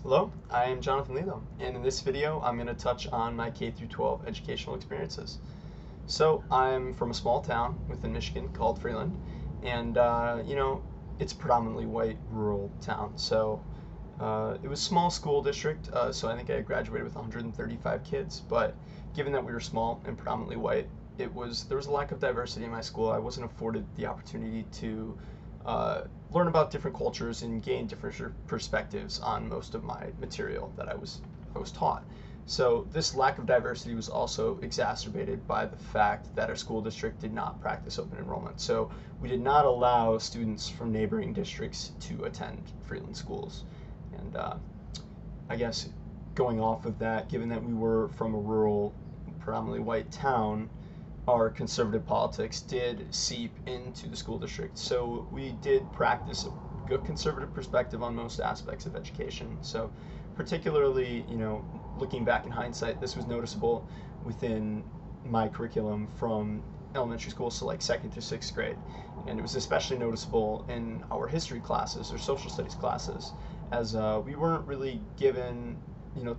Hello, I am Jonathan Lilo, and in this video I'm going to touch on my K through 12 educational experiences. So I'm from a small town within Michigan called Freeland, and it's a predominantly white rural town. So it was a small school district, so I think I graduated with 135 kids. But given that we were small and predominantly white, there was a lack of diversity in my school. I wasn't afforded the opportunity to learn about different cultures and gain different perspectives on most of my material that I was taught. So this lack of diversity was also exacerbated by the fact that our school district did not practice open enrollment. So we did not allow students from neighboring districts to attend Freeland schools. And I guess going off of that, given that we were from a rural, predominantly white town, our conservative politics did seep into the school district. So we did practice a good conservative perspective on most aspects of education. So particularly, looking back in hindsight, this was noticeable within my curriculum from elementary school, so like second to sixth grade. And it was especially noticeable in our history classes or social studies classes, as we weren't really given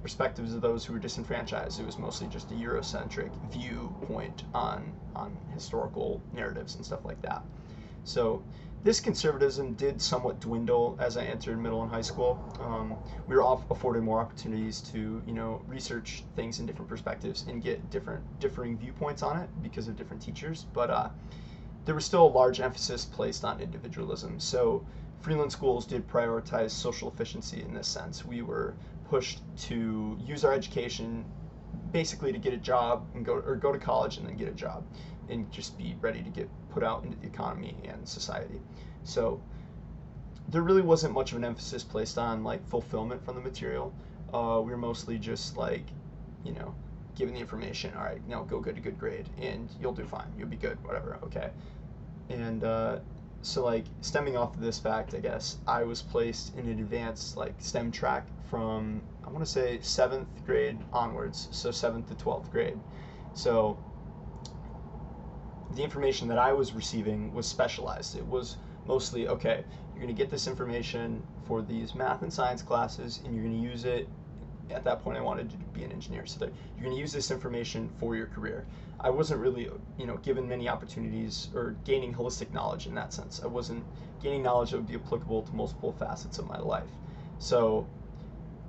perspectives of those who were disenfranchised. It was mostly just a Eurocentric viewpoint on historical narratives and stuff like that. So this conservatism did somewhat dwindle as I entered middle and high school. We were afforded more opportunities to research things in different perspectives and get differing viewpoints on it because of different teachers. But there was still a large emphasis placed on individualism. So Freeland schools did prioritize social efficiency in this sense. We were pushed to use our education basically to get a job and go to college and then get a job and just be ready to get put out into the economy and society. So there really wasn't much of an emphasis placed on like fulfillment from the material. We were mostly just like, given the information, all right, go get a good grade and you'll do fine, you'll be good, whatever, okay. And so like stemming off of this fact, I guess I was placed in an advanced like STEM track from, I want to say 7th grade onwards, so 7th to 12th grade. So the information that I was receiving was specialized. It was mostly, okay, you're going to get this information for these math and science classes and you're going to use it. At that point I wanted to be an engineer, so that you're going to use this information for your career. I wasn't really given many opportunities or gaining holistic knowledge in that sense. I wasn't gaining knowledge that would be applicable to multiple facets of my life. So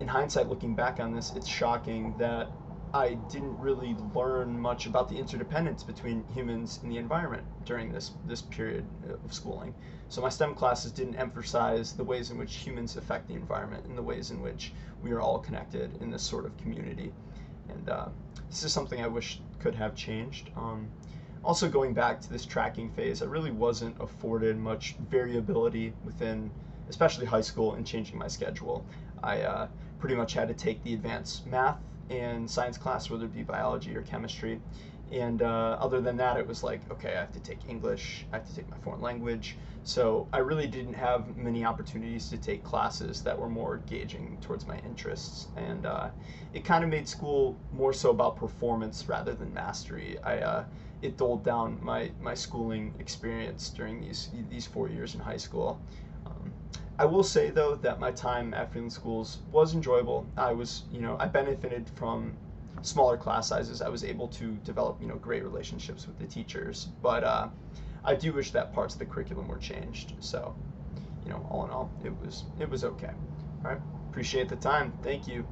in hindsight, looking back on this, it's shocking that I didn't really learn much about the interdependence between humans and the environment during this period of schooling. So my STEM classes didn't emphasize the ways in which humans affect the environment and the ways in which we are all connected in this sort of community. And this is something I wish could have changed. Also going back to this tracking phase, I really wasn't afforded much variability within, especially high school, and changing my schedule. I pretty much had to take the advanced math and science class, whether it be biology or chemistry. And other than that, it was like, okay, I have to take English, I have to take my foreign language. So I really didn't have many opportunities to take classes that were more engaging towards my interests. And it kind of made school more so about performance rather than mastery. It dulled down my schooling experience during these 4 years in high school. I will say though that my time at Freeland schools was enjoyable. I benefited from smaller class sizes. I was able to develop great relationships with the teachers, but I do wish that parts of the curriculum were changed. So all in all, it was okay. All right, appreciate the time. Thank you.